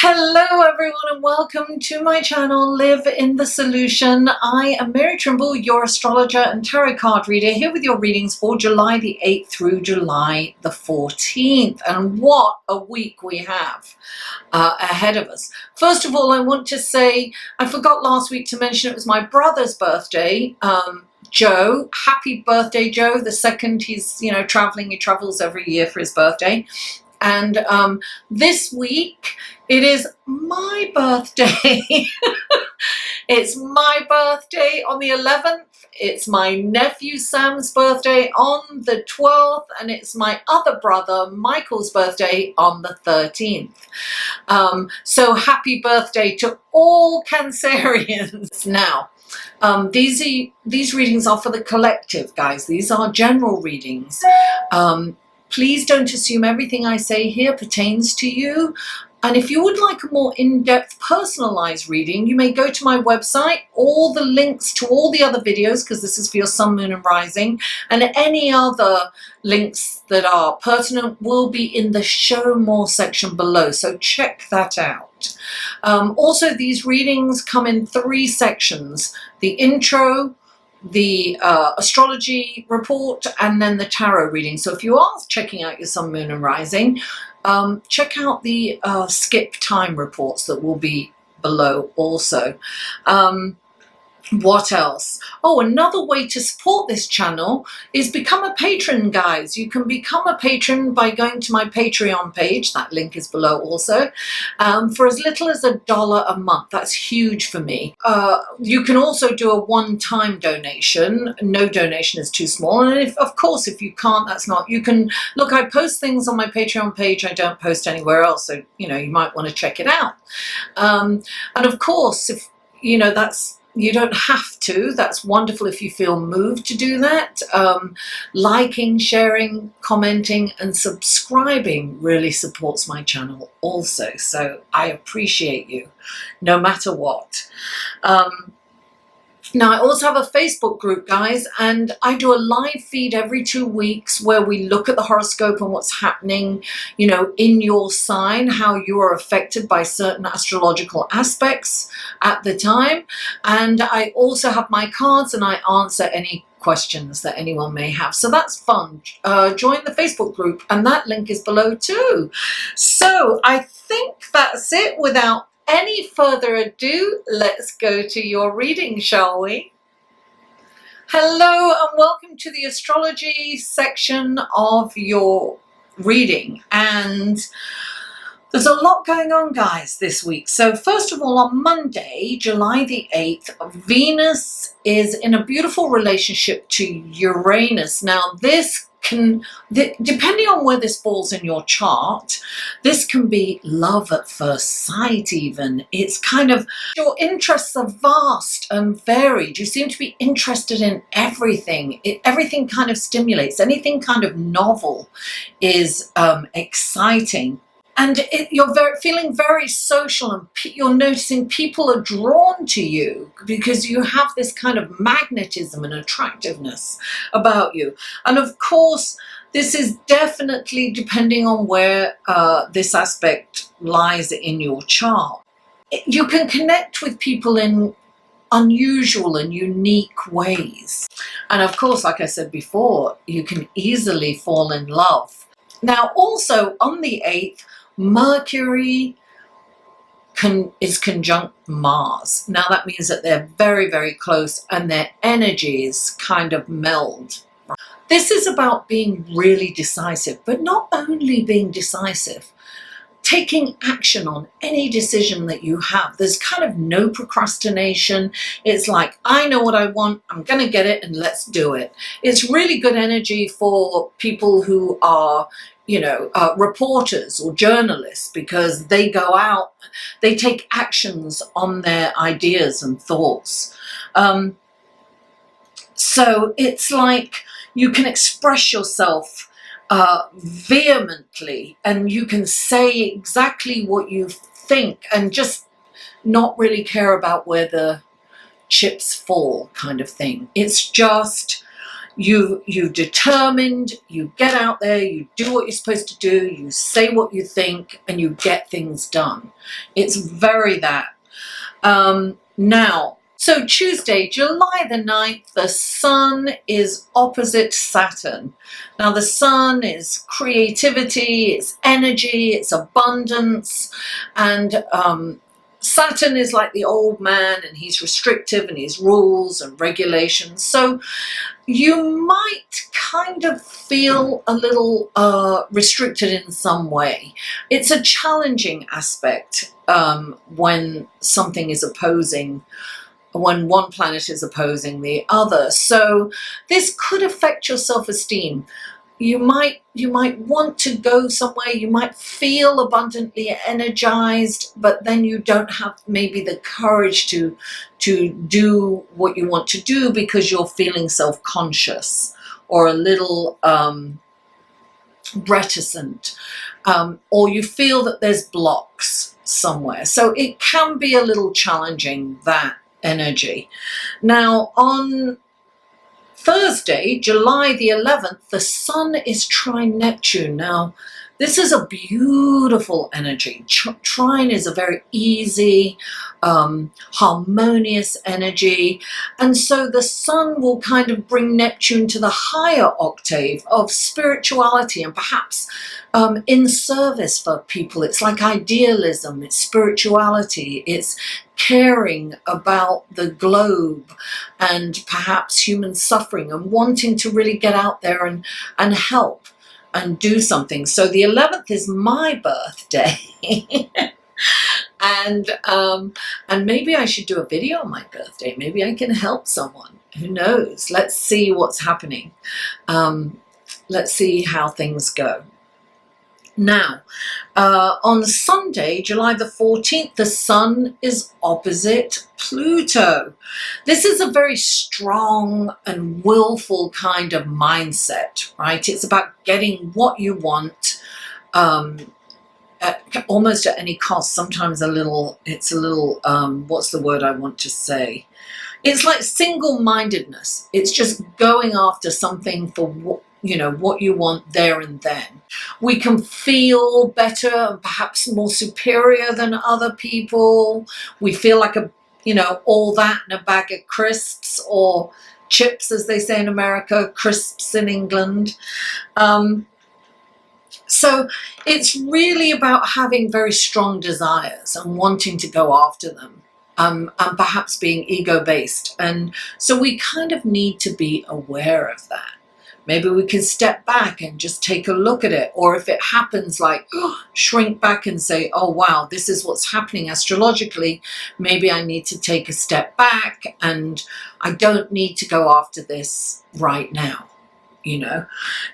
Hello everyone and welcome to my channel Live in the Solution. I am Mary Trimble, your astrologer and tarot card reader, here with your readings for July the 8th through July the 14th. And what a week we have ahead of us. First of all, I want to say, I forgot last week to mention it was my brother's birthday. Joe, happy birthday Joe, the second. He's traveling, he travels every year for his birthday. And this week it is my birthday. It's my birthday on the 11th. It's my nephew Sam's birthday on the 12th, and it's my other brother Michael's birthday on the 13th. So happy birthday to all Cancerians. Now, these readings are for the collective, guys. These are general readings. Please don't assume everything I say here pertains to you. And if you would like a more in-depth personalized reading, you may go to my website. All the links to all the other videos, because this is for your sun, moon and rising, and any other links that are pertinent will be in the show more section below. So check that out. Also, these readings come in 3 sections: the intro, the astrology report, and then the tarot reading. So if you are checking out your sun, moon and rising, check out the skip time reports that will be below also. What else? Oh, another way to support this channel is become a patron, guys. You can become a patron by going to my Patreon page. That link is below also. For as little as $1 a month. That's huge for me. You can also do a one-time donation. No donation is too small. And of course, if you can't, that's not. You can look. I post things on my Patreon page. I don't post anywhere else. So you might want to check it out. And of course, if that's. You don't have to. That's wonderful if you feel moved to do that. Liking, sharing, commenting, and subscribing really supports my channel also. So I appreciate you, no matter what. Now, I also have a Facebook group, guys, and I do a live feed every 2 weeks where we look at the horoscope and what's happening, in your sign, how you are affected by certain astrological aspects at the time. And I also have my cards and I answer any questions that anyone may have. So that's fun. Join the Facebook group, and that link is below too. So I think that's it. Without any further ado, let's go to your reading, shall we? Hello and welcome to the astrology section of your reading. And there's a lot going on, guys, this week. So first of all, on Monday, July the 8th, Venus is in a beautiful relationship to Uranus. Now, this can, depending on where this falls in your chart, this can be love at first sight even. It's kind of, your interests are vast and varied. You seem to be interested in everything. Everything kind of stimulates. Anything kind of novel is exciting. And you're feeling very social, and you're noticing people are drawn to you because you have this kind of magnetism and attractiveness about you. And of course, this is definitely depending on where this aspect lies in your chart. You can connect with people in unusual and unique ways. And of course, like I said before, you can easily fall in love. Now, also on the 8th, Mercury is conjunct Mars. Now that means that they're very, very close and their energies kind of meld. This is about being really decisive, but not only being decisive, taking action on any decision that you have. There's kind of no procrastination. It's like, I know what I want, I'm going to get it, and let's do it. It's really good energy for people who are reporters or journalists, because they go out, they take actions on their ideas and thoughts. So it's like you can express yourself vehemently, and you can say exactly what you think and just not really care about where the chips fall, kind of thing. It's just, You've determined, you get out there, you do what you're supposed to do, you say what you think, and you get things done. It's very that. Now, so Tuesday, July the 9th, the Sun is opposite Saturn. Now, the Sun is creativity, it's energy, it's abundance, and Saturn is like the old man, and he's restrictive, and he's rules and regulations. So you might kind of feel a little restricted in some way. It's a challenging aspect when something is opposing, when one planet is opposing the other. So this could affect your self-esteem. You might want to go somewhere, you might feel abundantly energized, but then you don't have maybe the courage to do what you want to do because you're feeling self-conscious or a little reticent, or you feel that there's blocks somewhere. So it can be a little challenging, that energy. Now, on Thursday, July the 11th, the Sun is trine Neptune. Now, this is a beautiful energy. Trine is a very easy, harmonious energy. And so the Sun will kind of bring Neptune to the higher octave of spirituality and perhaps in service for people. It's like idealism, it's spirituality, it's caring about the globe and perhaps human suffering and wanting to really get out there and help and do something. So the 11th is my birthday. and maybe I should do a video on my birthday. Maybe I can help someone. Who knows? Let's see what's happening. Let's see how things go. Now, on Sunday, July the 14th, the Sun is opposite Pluto. This is a very strong and willful kind of mindset, right? It's about getting what you want, almost at any cost. Sometimes it's a little, what's the word I want to say? It's like single-mindedness. It's just going after something for what you want there and then. We can feel better and perhaps more superior than other people. We feel like all that in a bag of crisps, or chips, as they say in America, crisps in England. So it's really about having very strong desires and wanting to go after them. And perhaps being ego-based. And so we kind of need to be aware of that. Maybe we can step back and just take a look at it. Or if it happens, like shrink back and say, oh, wow, this is what's happening astrologically. Maybe I need to take a step back and I don't need to go after this right now,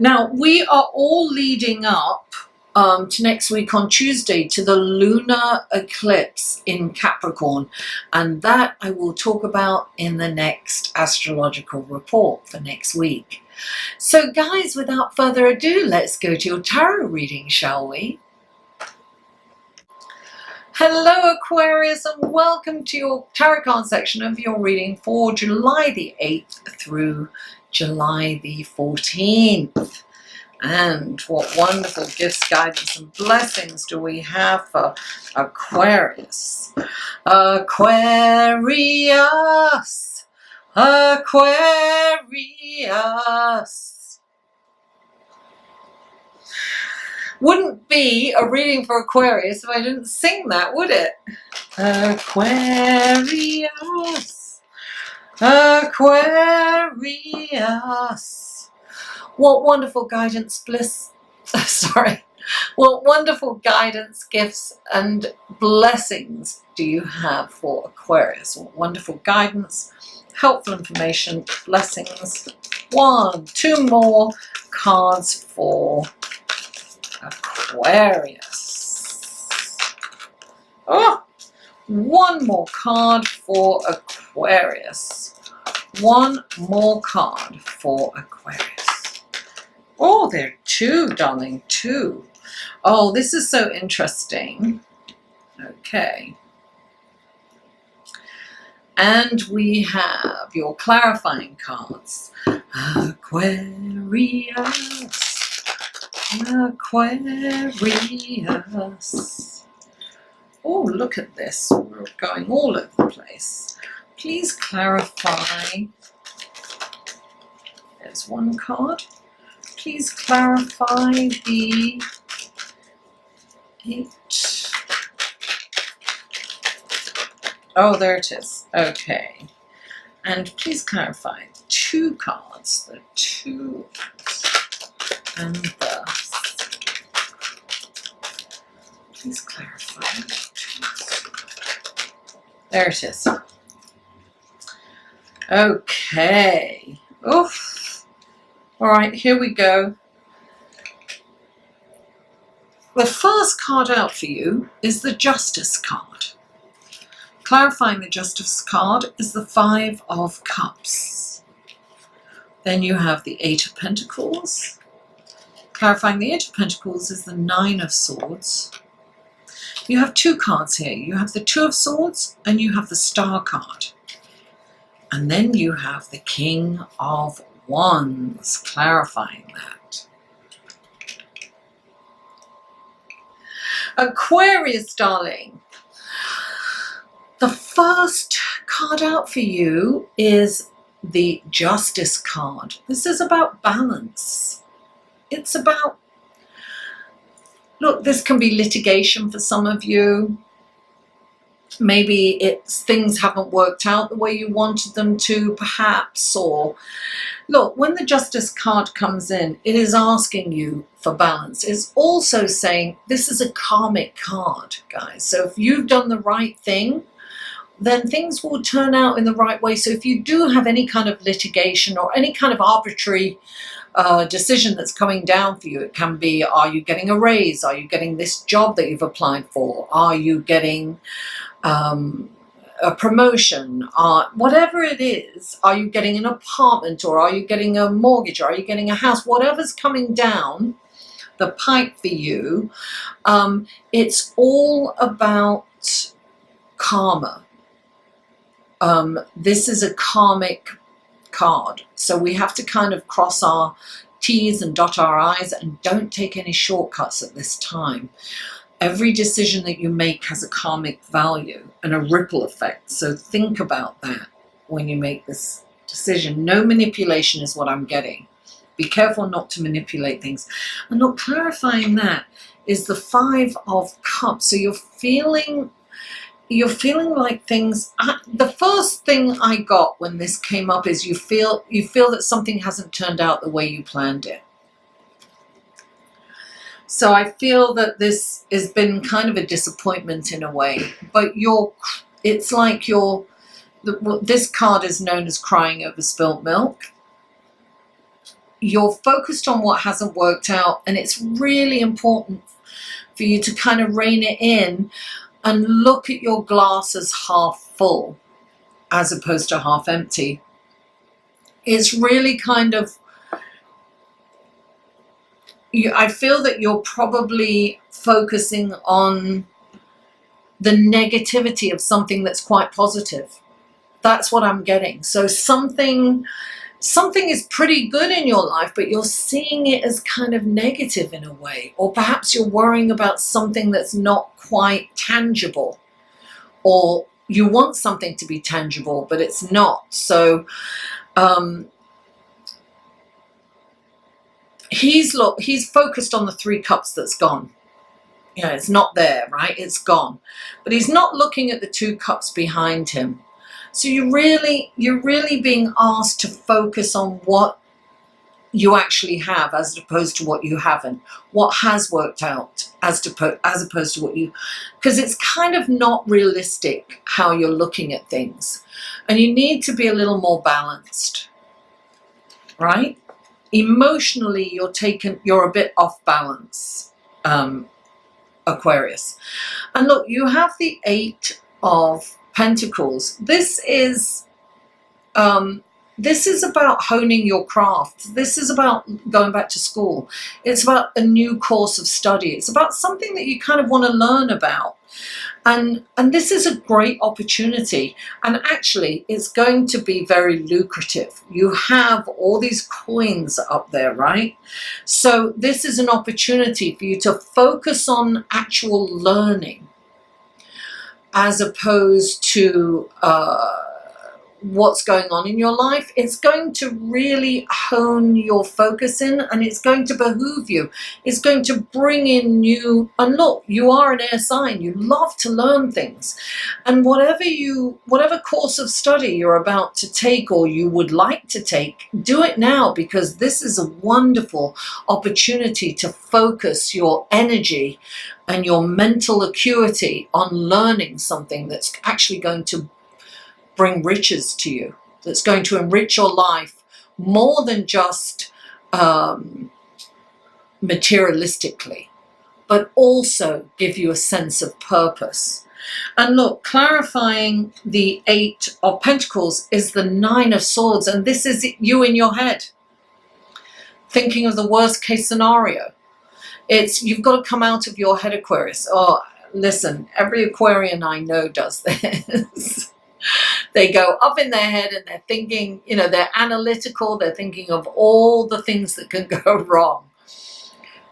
Now, we are all leading up to next week on Tuesday to the lunar eclipse in Capricorn, and that I will talk about in the next astrological report for next week. So guys, without further ado, let's go to your tarot reading, shall we? Hello Aquarius, and welcome to your tarot card section of your reading for July the 8th through July the 14th. And what wonderful gifts, guidance, and blessings do we have for Aquarius? Aquarius, Aquarius. Wouldn't be a reading for Aquarius if I didn't sing that, would it? Aquarius, Aquarius. What wonderful guidance, what wonderful guidance, gifts, and blessings do you have for Aquarius? What wonderful guidance, helpful information, blessings. 2 more cards for Aquarius. Oh, 1 more card for Aquarius. 1 more card for Aquarius. Oh, there are 2, darling, 2. Oh, this is so interesting. Okay. And we have your clarifying cards. Aquarius. Aquarius. Oh, look at this. We're going all over the place. Please clarify. There's one card. Please clarify the 8. Oh, there it is. Okay. And please clarify 2 cards. The 2 and the... Please clarify. There it is. Okay. Oof. All right, here we go. The first card out for you is the Justice card. Clarifying the Justice card is the 5 of Cups. Then you have the 8 of Pentacles. Clarifying the 8 of Pentacles is the 9 of Swords. You have 2 cards here. You have the 2 of Swords and you have the Star card. And then you have the King of Wands, clarifying that. Aquarius, darling. The first card out for you is the Justice card. This is about balance. It's about, look, this can be litigation for some of you. Maybe it's things haven't worked out the way you wanted them to, perhaps. Or look, when the Justice card comes in, it is asking you for balance. It's also saying this is a karmic card, guys. So if you've done the right thing, then things will turn out in the right way. So if you do have any kind of litigation or any kind of arbitrary decision that's coming down for you, it can be, are you getting a raise? Are you getting this job that you've applied for? Are you getting a promotion? Whatever it is, are you getting an apartment, or are you getting a mortgage, or are you getting a house? Whatever's coming down the pipe for you, it's all about karma. This is a karmic card, so we have to kind of cross our T's and dot our I's and don't take any shortcuts at this time. Every decision that you make has a karmic value and a ripple effect, so think about that when you make this decision. No manipulation is what I'm getting. Be careful not to manipulate things. And look, clarifying that is the 5 of Cups. So you're feeling like things, the first thing I got when this came up is you feel that something hasn't turned out the way you planned it. So I feel that this has been kind of a disappointment in a way, but it's like this card is known as crying over spilt milk. You're focused on what hasn't worked out, and it's really important for you to kind of rein it in and look at your glass as half full as opposed to half empty. It's really kind of, I feel that you're probably focusing on the negativity of something that's quite positive. That's what I'm getting. So something is pretty good in your life, but you're seeing it as kind of negative in a way. Or perhaps you're worrying about something that's not quite tangible. Or you want something to be tangible, but it's not. So he's focused on the 3 cups that's gone. You know, it's not there, right? It's gone. But he's not looking at the 2 cups behind him. So you're really being asked to focus on what you actually have as opposed to what you haven't. What has worked out as opposed to what you... Because it's kind of not realistic how you're looking at things. And you need to be a little more balanced, right? Emotionally, you're a bit off balance, Aquarius. And look, you have the 8 of Pentacles. This is This is about honing your craft. This is about going back to school. It's about a new course of study. It's about something that you kind of want to learn about. And this is a great opportunity. And actually, it's going to be very lucrative. You have all these coins up there, right? So this is an opportunity for you to focus on actual learning as opposed to what's going on in your life. It's going to really hone your focus in, and it's going to behoove you. It's going to bring in new, and look, you are an air sign. You love to learn things. And whatever course of study you're about to take or you would like to take, do it now, because this is a wonderful opportunity to focus your energy and your mental acuity on learning something that's actually going to bring riches to you, that's going to enrich your life more than just materialistically, but also give you a sense of purpose. And look, clarifying the 8 of Pentacles is the 9 of Swords, and this is you in your head, thinking of the worst case scenario. You've got to come out of your head, Aquarius. Oh, listen, every Aquarian I know does this. They go up in their head and they're thinking, they're analytical. They're thinking of all the things that can go wrong.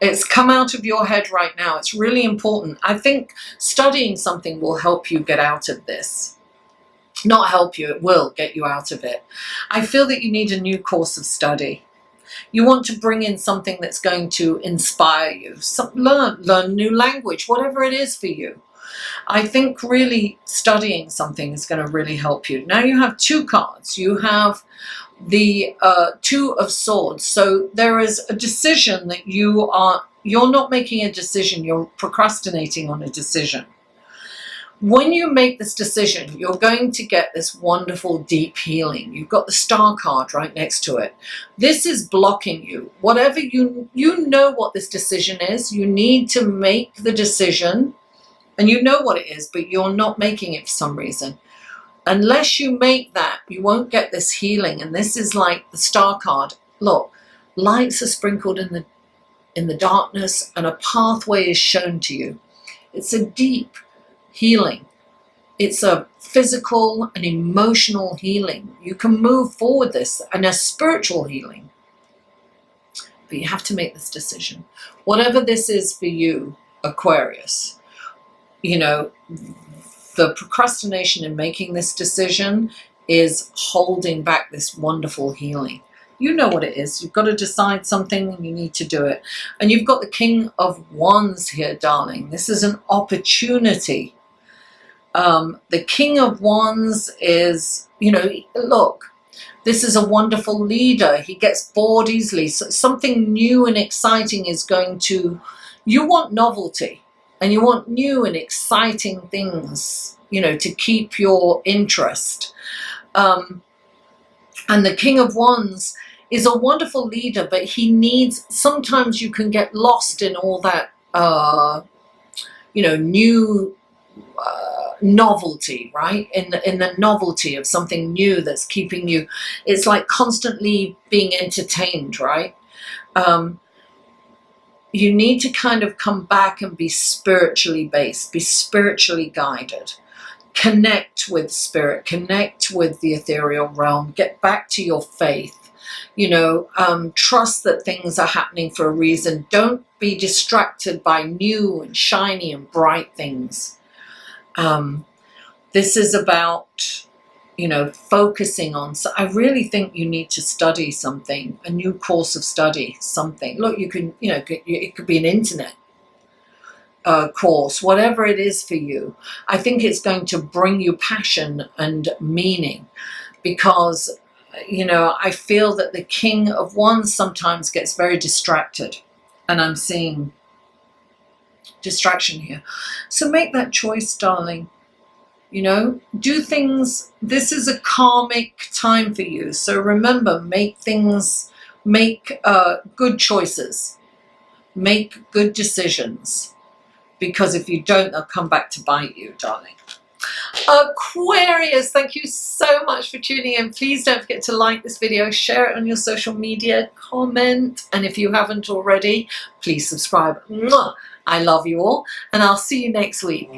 It's come out of your head right now. It's really important. I think studying something will help you get out of this. Not help you, it will get you out of it. I feel that you need a new course of study. You want to bring in something that's going to inspire you. Learn new language, whatever it is for you. I think really studying something is going to really help you. Now you have 2 cards. You have the 2 of Swords. So there is a decision that you're not making a decision. You're procrastinating on a decision. When you make this decision, you're going to get this wonderful deep healing. You've got the Star card right next to it. This is blocking you. Whatever you know what this decision is. You need to make the decision. And you know what it is, but you're not making it for some reason. Unless you make that, you won't get this healing. And this is like the Star card. Look, lights are sprinkled in the darkness, and a pathway is shown to you. It's a deep healing. It's a physical and emotional healing. You can move forward this, and a spiritual healing. But you have to make this decision. Whatever this is for you, Aquarius, the procrastination in making this decision is holding back this wonderful healing. You know what it is. You've got to decide something and you need to do it. And you've got the King of Wands here, darling. This is an opportunity. The King of Wands is, look, this is a wonderful leader. He gets bored easily. So something new and exciting is going to, you want novelty. And you want new and exciting things, to keep your interest. And the King of Wands is a wonderful leader, but sometimes you can get lost in all that, new novelty, right? In the novelty of something new that's keeping you, it's like constantly being entertained, right? You need to kind of come back and be spiritually based, be spiritually guided, connect with spirit, connect with the ethereal realm, get back to your faith, trust that things are happening for a reason. Don't be distracted by new and shiny and bright things. This is about, focusing on, so I really think you need to study something, a new course of study, something. Look, you can, it could be an internet course, whatever it is for you. I think it's going to bring you passion and meaning, because, I feel that the King of Wands sometimes gets very distracted, and I'm seeing distraction here. So make that choice, darling. Do things. This is a karmic time for you. So remember, make good choices. Make good decisions. Because if you don't, they'll come back to bite you, darling. Aquarius, thank you so much for tuning in. Please don't forget to like this video, share it on your social media, comment, and if you haven't already, please subscribe. Mwah! I love you all, and I'll see you next week.